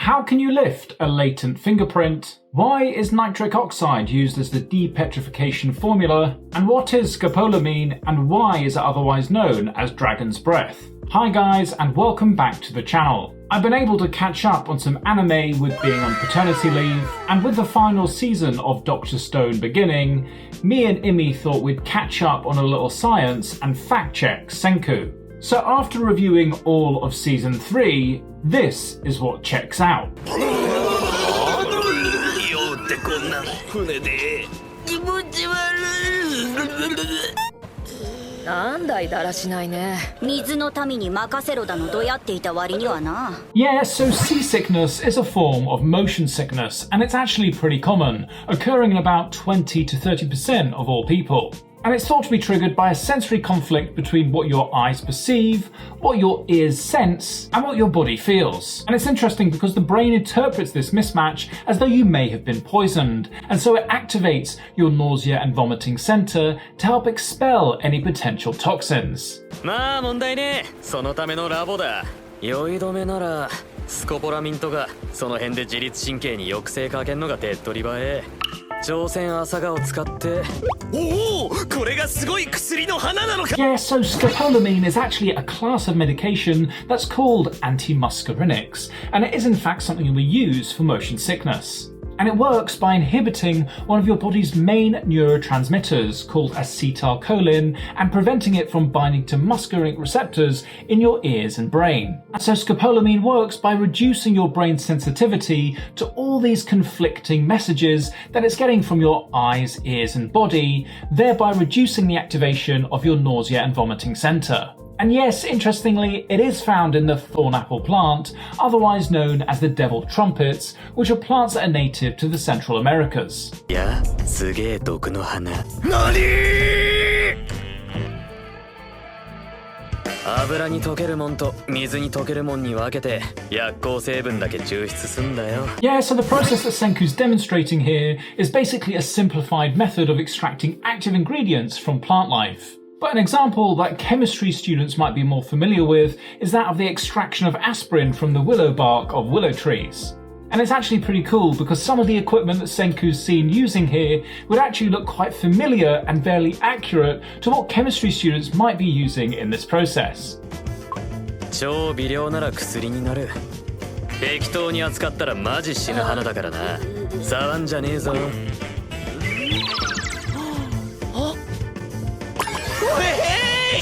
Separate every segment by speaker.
Speaker 1: How can you lift a latent fingerprint? Why is nitric oxide used as the depetrification formula? And what is scopolamine and why is it otherwise known as dragon's breath? Hi guys, and welcome back to the channel. I've been able to catch up on some anime with being on paternity leave, and with the final season of Dr. Stone beginning, me and Imi thought we'd catch up on a little science and fact check Senku. So after reviewing all of season 3, this is what checks out. Yeah, so seasickness is a form of motion sickness, and it's actually pretty common, occurring in about 20 to 30% of all people. And it's thought to be triggered by a sensory conflict between what your eyes perceive, what your ears sense, and what your body feels. And it's interesting because the brain interprets this mismatch as though you may have been poisoned, and so it activates your nausea and vomiting center to help expel any potential toxins.
Speaker 2: まあ問題ね。そのためのラボだ。酔い止めならスコポラミンとかその辺で自律神経に抑制かけんのが手っ取り早い。朝鮮朝顔を使って。おお、これがすごい薬の花なのか。
Speaker 1: Yeah, so scopolamine is actually a class of medication that's called antimuscarinics, and it is in fact something we use for motion sickness. And it works by inhibiting one of your body's main neurotransmitters called acetylcholine and preventing it from binding to muscarinic receptors in your ears and brain. So scopolamine works by reducing your brain's sensitivity to all these conflicting messages that it's getting from your eyes, ears and body, thereby reducing the activation of your nausea and vomiting center. And yes, interestingly, it is found in the thornapple plant, otherwise known as the devil trumpets, which are plants that are native to the Central Americas.
Speaker 2: Yeah, すげえ毒の花。何？油に溶けるもんと水に溶けるもんに分けて薬効成分だけ抽出すんだよ。
Speaker 1: Yeah, so the process that Senku's demonstrating here is basically a simplified method of extracting active ingredients from plant life. But an example that chemistry students might be more familiar with is that of the extraction of aspirin from the willow bark of willow trees. And it's actually pretty cool because some of the equipment that Senku's seen using here would actually look quite familiar and fairly accurate to what chemistry students might be using in this process.
Speaker 2: 超微量なら薬になる。適当に扱ったらマジ死ぬ花だからな。触んじゃねえぞ。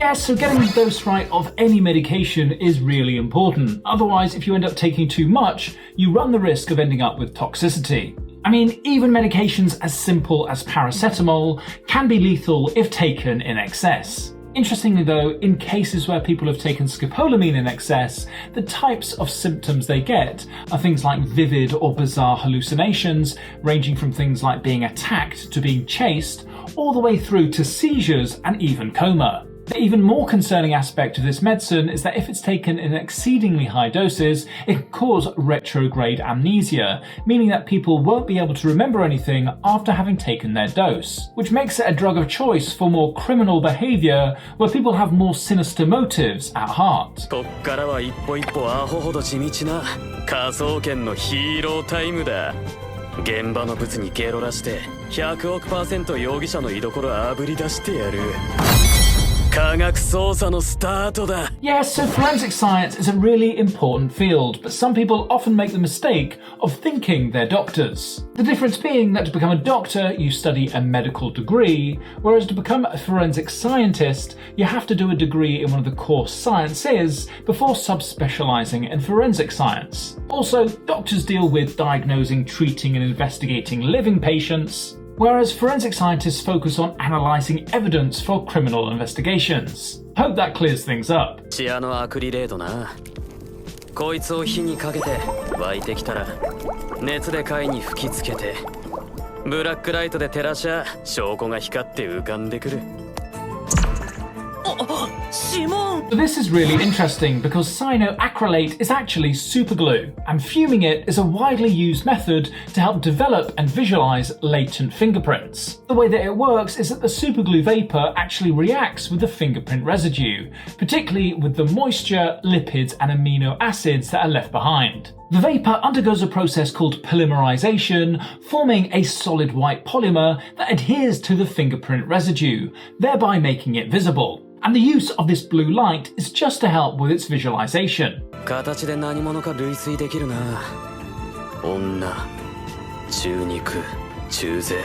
Speaker 1: Yeah, so getting the dose right of any medication is really important. Otherwise, if you end up taking too much, you run the risk of ending up with toxicity. I mean, even medications as simple as paracetamol can be lethal if taken in excess. Interestingly though, in cases where people have taken scopolamine in excess, the types of symptoms they get are things like vivid or bizarre hallucinations, ranging from things like being attacked to being chased, all the way through to seizures and even coma. The even more concerning aspect of this medicine is that if it's taken in exceedingly high doses, it can cause retrograde amnesia, meaning that people won't be able to remember anything after having taken their dose, which makes it a drug of choice for more criminal behavior where people have more sinister motives at heart.
Speaker 2: こっからは一歩一歩アホほど地道な科捜研のヒーロータイムだ。現場のブツにゲロらして100億%容疑者の居所あぶり出してやる。
Speaker 1: Yes, so forensic science is a really important field, but some people often make the mistake of thinking they're doctors. The difference being that to become a doctor, you study a medical degree, whereas to become a forensic scientist, you have to do a degree in one of the core sciences before subspecializing in forensic science. Also, doctors deal with diagnosing, treating, and investigating living patients, whereas forensic scientists focus on analysing evidence for criminal investigations. Hope that clears things up.
Speaker 2: シアノアクリレートな。こいつを火にかけて湧いてきたら熱で貝に吹きつけてブラックライトで照らしゃ証拠が光って浮かんでくる。
Speaker 1: So this is really interesting because cyanoacrylate is actually superglue, and fuming it is a widely used method to help develop and visualize latent fingerprints. The way that it works is that the superglue vapor actually reacts with the fingerprint residue, particularly with the moisture, lipids, and amino acids that are left behind. The vapor undergoes a process called polymerization, forming a solid white polymer that adheres to the fingerprint residue, thereby making it visible. And the use of this blue light is just to help with its visualization.
Speaker 2: 形で何者か類推できるな。女、中肉、中背。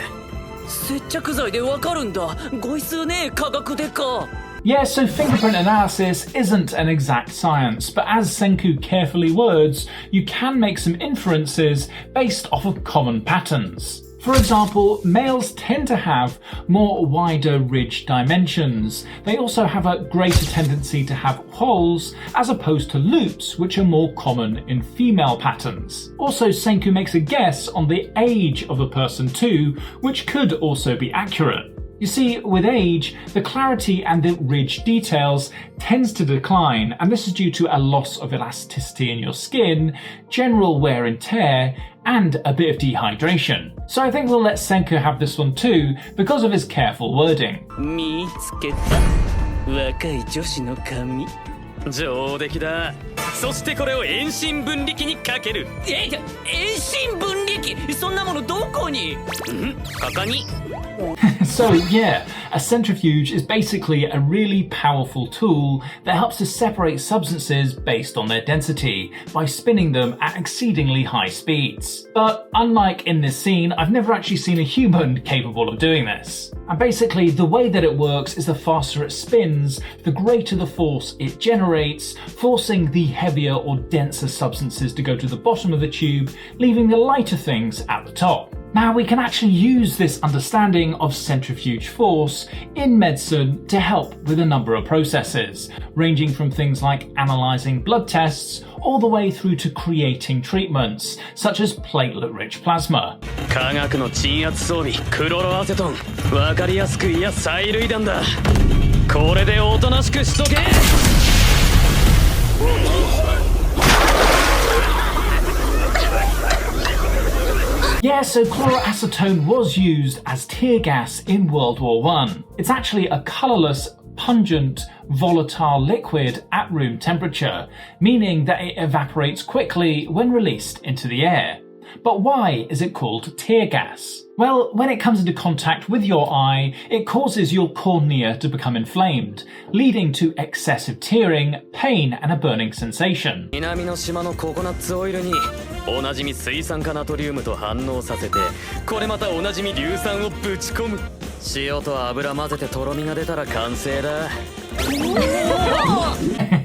Speaker 2: 接着剤でわかるんだ。ごいすね、科学でか。
Speaker 1: Yeah, so fingerprint analysis isn't an exact science, but as Senku carefully words, you can make some inferences based off of common patterns. For example, males tend to have more wider ridge dimensions. They also have a greater tendency to have holes as opposed to loops, which are more common in female patterns. Also, Senku makes a guess on the age of the person too, which could also be accurate. You see, with age, the clarity and the ridge details tends to decline, and this is due to a loss of elasticity in your skin, general wear and tear, and a bit of dehydration. So I think we'll let Senku have this one too, because of his careful wording.
Speaker 3: 見つけた若い女子の髪
Speaker 2: 上出来だ。そしてこれを遠心分離機にかける。
Speaker 3: 遠心分離機そんなものどこに
Speaker 2: ここに
Speaker 1: So yeah, a centrifuge is basically a really powerful tool that helps to separate substances based on their density by spinning them at exceedingly high speeds. But unlike in this scene, I've never actually seen a human capable of doing this. And basically the way that it works is the faster it spins, the greater the force it generates, forcing the heavier or denser substances to go to the bottom of the tube, leaving the lighter things at the top. Now we can actually use this understanding of centrifuge force in medicine to help with a number of processes, ranging from things like analysing blood tests all the way through to creating treatments, such as platelet-rich plasma.
Speaker 2: 化学の鎮圧装備クロロアセトン。わかりやすくいや催涙弾だ。これでおとなしくしとけ。
Speaker 1: Yeah, so chloroacetone was used as tear gas in World War I. It's actually a colourless, pungent, volatile liquid at room temperature, meaning that it evaporates quickly when released into the air. But why is it called tear gas? Well, when it comes into contact with your eye, it causes your cornea to become inflamed, leading to excessive tearing, pain, and a burning sensation.
Speaker 2: 南の島のココナッツオイルにおなじみ水酸化ナトリウムと反応させて、これまたおなじみ硫酸をぶち込む。塩と油混ぜてとろみが出たら完成だ。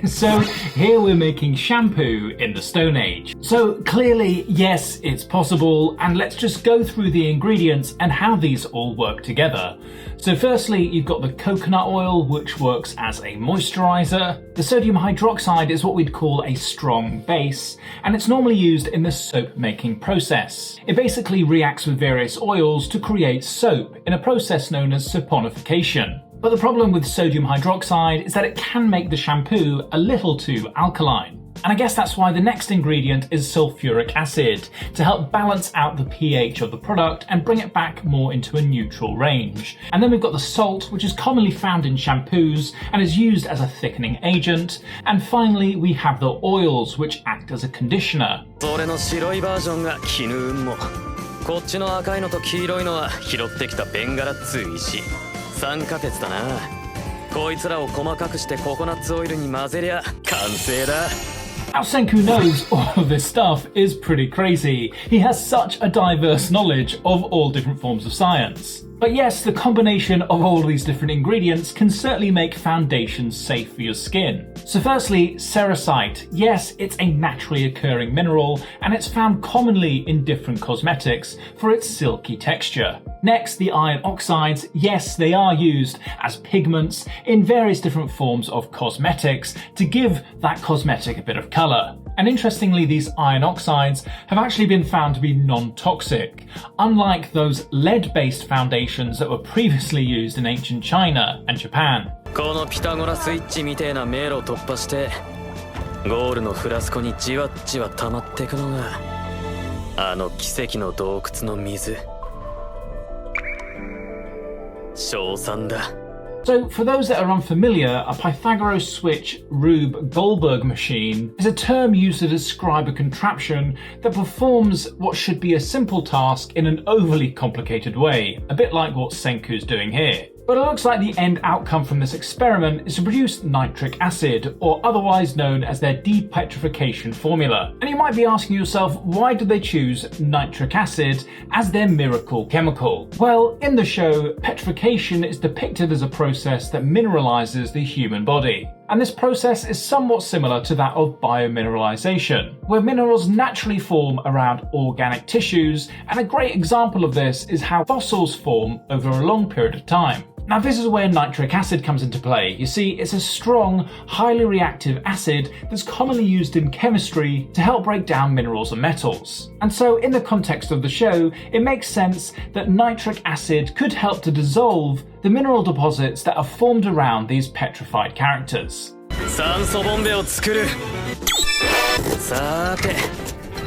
Speaker 1: So here we're making shampoo in the Stone Age. So clearly, yes, it's possible, and let's just go through the ingredients and how these all work together. So firstly, you've got the coconut oil, which works as a moisturizer. The sodium hydroxide is what we'd call a strong base, and it's normally used in the soap making process. It basically reacts with various oils to create soap in a process known as saponification. But the problem with sodium hydroxide is that it can make the shampoo a little too alkaline. And I guess that's why the next ingredient is sulfuric acid, to help balance out the pH of the product and bring it back more into a neutral range. And then we've got the salt, which is commonly found in shampoos and is used as a thickening agent. And finally, we have the oils, which act as a conditioner.
Speaker 2: それの白いバージョンが絹雲母。こっちの赤いのと黄色いのは拾ってきたベンガラっつう石。酸化鉄だな。こいつらを細かくしてココナッツオイルに混ぜりゃ完成だ。
Speaker 1: Now Senku knows all of this stuff is pretty crazy. He has such a diverse knowledge of all different forms of science. But yes, the combination of all these different ingredients can certainly make foundations safe for your skin. So firstly, cerussite. Yes, it's a naturally occurring mineral, and it's found commonly in different cosmetics for its silky texture. Next, the iron oxides. Yes, they are used as pigments in various different forms of cosmetics to give that cosmetic a bit of colour. And interestingly, these iron oxides have actually been found to be non-toxic, unlike those lead-based foundations that were previously used in ancient China and Japan.
Speaker 2: このピタゴラスイッチみてえな迷路を突破してゴールのフラスコにじわっじわ溜まってくのがあの奇跡の洞窟の水。称賛だ。
Speaker 1: So, for those that are unfamiliar, a Pythagoras switch Rube Goldberg machine is a term used to describe a contraption that performs what should be a simple task in an overly complicated way, a bit like what Senku's doing here. But it looks like the end outcome from this experiment is to produce nitric acid, or otherwise known as their depetrification formula. And you might be asking yourself, why did they choose nitric acid as their miracle chemical? Well, in the show, petrification is depicted as a process that mineralizes the human body. And this process is somewhat similar to that of biomineralization, where minerals naturally form around organic tissues, and a great example of this is how fossils form over a long period of time. Now this is where nitric acid comes into play. You see, it's a strong, highly reactive acid that's commonly used in chemistry to help break down minerals and metals. And so in the context of the show, it makes sense that nitric acid could help to dissolve the mineral deposits that are formed around these petrified characters.
Speaker 2: 酸素ボンベを作る。さーて、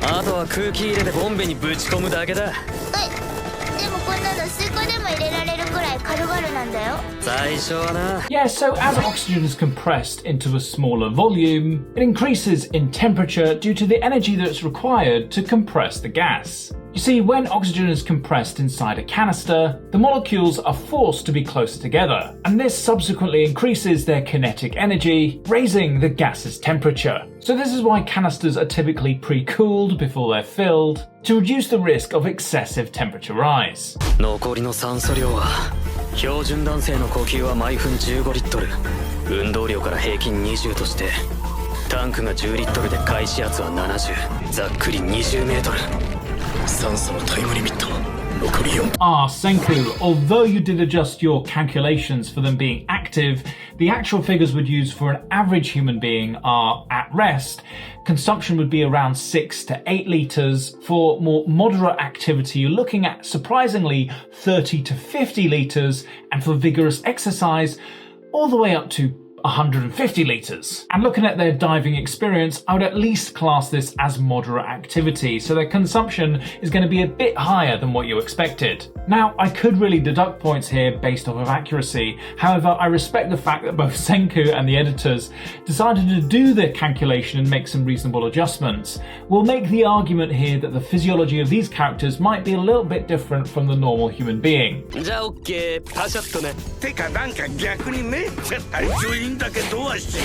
Speaker 2: あとは空気入れてボンベにぶち込むだけだ。
Speaker 4: でもこんなのスイカでも入れられるくらい軽々なんだよ。
Speaker 2: 最初はな。
Speaker 1: Yeah, so as oxygen is compressed into a smaller volume, it increases in temperature due to the energy that's required to compress the gas. You see, when oxygen is compressed inside a canister, the molecules are forced to be closer together, and this subsequently increases their kinetic energy, raising the gas's temperature. So this is why canisters are typically pre-cooled before they're filled, to reduce the risk of excessive temperature rise.
Speaker 2: 残りの酸素量は標準男性の呼吸は毎分15リットル、運動量から平均20として、タンクが10リットルで開始圧は70、ざっくり20メートル。酸素のタイムリミット残り4。
Speaker 1: Senku, although you did adjust your calculations for them being active, the actual figures would use for an average human being are at rest. Consumption would be around 6 to 8 litres. For more moderate activity, you're looking at surprisingly 30 to 50 litres, and for vigorous exercise, all the way up to 150 litres. And looking at their diving experience, I would at least class this as moderate activity, so their consumption is going to be a bit higher than what you expected. Now, I could really deduct points here based off of accuracy. However, I respect the fact that both Senku and the editors decided to do the calculation and make some reasonable adjustments. We'll make the argument here that the physiology of these characters might be a little bit different from the normal human being.
Speaker 2: じゃあ OK、 パシャッとね。
Speaker 5: てかなんか逆にめっちゃ体調いいんだけど足。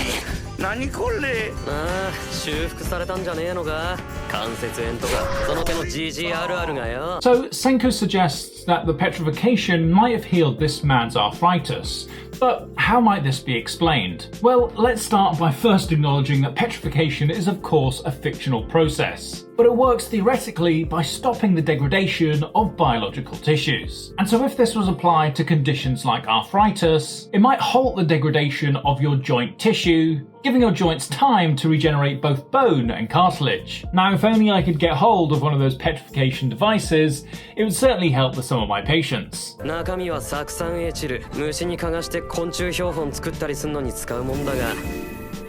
Speaker 5: 何これ。
Speaker 2: ああ、修復されたんじゃねえのか。関節炎とかその手の GGRR がよ。
Speaker 1: So Senku suggests that the petrification might have healed this man's arthritis. But how might this be explained? Well, let's start by first acknowledging that petrification is of course a fictional process, but it works theoretically by stopping the degradation of biological tissues. And so if this was applied to conditions like arthritis, it might halt the degradation of your joint tissue, giving your joints time to regenerate both bone and cartilage. Now, if only I could get hold of one of those petrification devices, it would certainly help with some of my patients.
Speaker 2: 中身は酢酸エチル、虫に嗅がして昆虫標本作ったりするのに使うもんだが、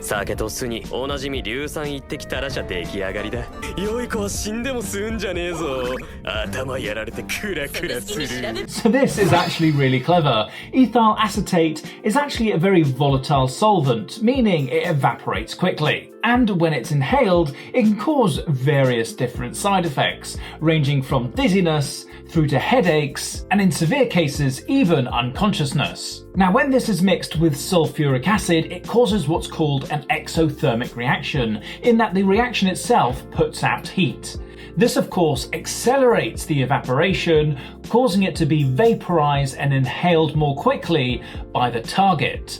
Speaker 2: 酒と酢におなじみ硫酸一滴垂らしゃ出来上がりだ。良い子は死んでも吸うんじゃねえぞ。頭やられてクラクラする。
Speaker 1: So this is actually really clever. Ethyl acetate is actually a very volatile solvent, meaning it evaporates quickly. And when it's inhaled, it can cause various different side effects, ranging from dizziness through to headaches, and in severe cases, even unconsciousness. Now, when this is mixed with sulfuric acid, it causes what's called an exothermic reaction, in that the reaction itself puts out heat. This, of course, accelerates the evaporation, causing it to be vaporized and inhaled more quickly by the target.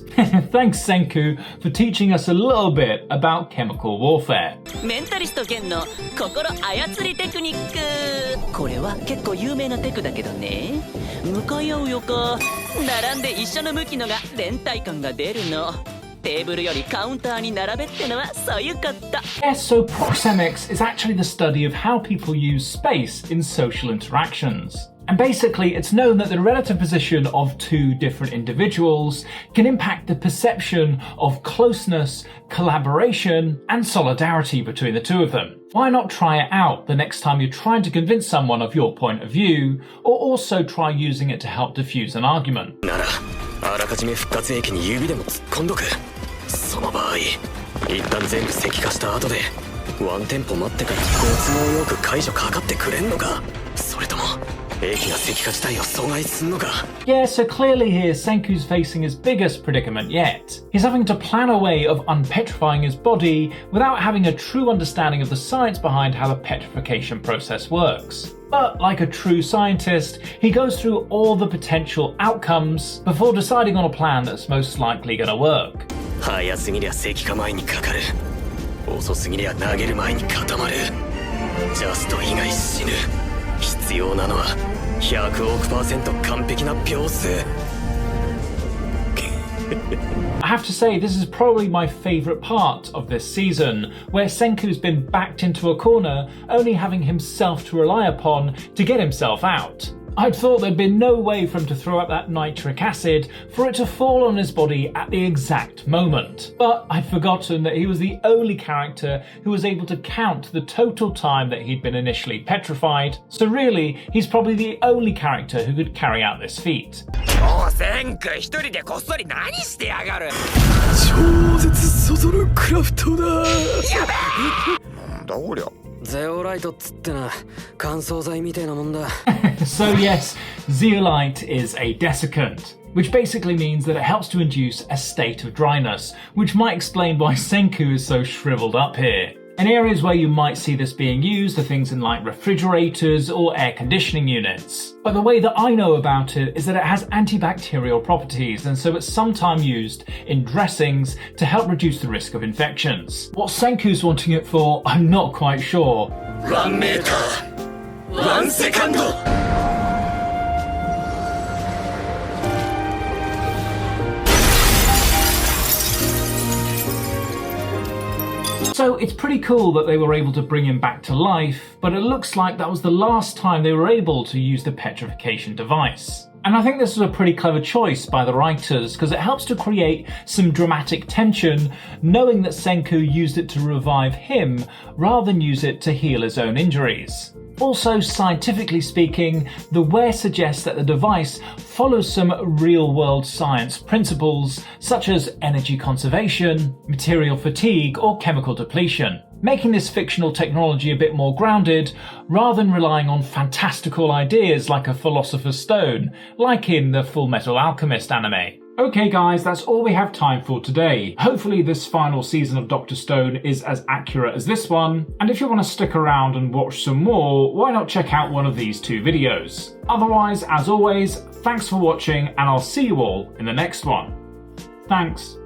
Speaker 1: Thanks, Senku, for teaching us a little bit about chemical warfare.
Speaker 3: メンタリスト兼の心操りテクニック。これは結構有名なテクだけどね。向かい合うよか。並んで一緒の向きのが連帯感が出るの。テーブルよりカウンターに並べってのはそういうこと。
Speaker 1: Yes, so proxemics is actually the study of how people use space in social interactions. And basically, it's known that the relative position of two different individuals can impact the perception of closeness, collaboration, and solidarity between the two of them. Why not try it out the next time you're trying to convince someone of your point of view, or also try using it to help diffuse an argument?
Speaker 2: ならあらかじめ復活液に指でも突っ込んどく。その場合一旦全部石化した後でワンテンポ待ってからご都合よく解除かかってくれんのか、それとも液が石化自体を阻害すんのか。
Speaker 1: Yeah, so clearly here Senku's facing his biggest predicament yet. He's having to plan a way of unpetrifying his body without having a true understanding of the science behind how the petrification process works. But like a true scientist, he goes through all the potential outcomes before deciding on a plan that's most likely gonna work.
Speaker 2: 早すぎりゃ石化前にかかる。遅すぎりゃ投げる前に固まる。ジャスト以外死ぬ。必要なのは100億%完璧な秒数。
Speaker 1: I have to say, this is probably my favourite part of this season, where Senku's been backed into a corner, only having himself to rely upon to get himself out. I'd thought there'd been no way for him to throw up that nitric acid for it to fall on his body at the exact moment. But I'd forgotten that he was the only character who was able to count the total time that he'd been initially petrified, so really, he's probably the only character who could carry out this feat.
Speaker 5: おうセンク一人でこっそり何してやがる。
Speaker 2: 超絶そそるクラフトだ。
Speaker 5: なんだこりゃ。
Speaker 2: ゼオライトっつってな、乾燥剤みたいなもんだ。
Speaker 1: So yes, zeolite is a desiccant, which basically means that it helps to induce a state of dryness, which might explain why Senku is so shriveled up here. And areas where you might see this being used are things in like refrigerators or air conditioning units. But the way that I know about it is that it has antibacterial properties, and so it's sometimes used in dressings to help reduce the risk of infections. What Senku's wanting it for, I'm not quite sure.
Speaker 5: 1メーター1セカンド。
Speaker 1: So it's pretty cool that they were able to bring him back to life, but it looks like that was the last time they were able to use the petrification device. And I think this was a pretty clever choice by the writers, because it helps to create some dramatic tension, knowing that Senku used it to revive him rather than use it to heal his own injuries. Also, scientifically speaking, the wear suggests that the device follows some real-world science principles, such as energy conservation, material fatigue, or chemical depletion, making this fictional technology a bit more grounded, rather than relying on fantastical ideas like a philosopher's stone, like in the Full Metal Alchemist anime. Okay guys, that's all we have time for today. Hopefully this final season of Dr. Stone is as accurate as this one, and if you want to stick around and watch some more, why not check out one of these two videos? Otherwise, as always, thanks for watching, and I'll see you all in the next one. Thanks.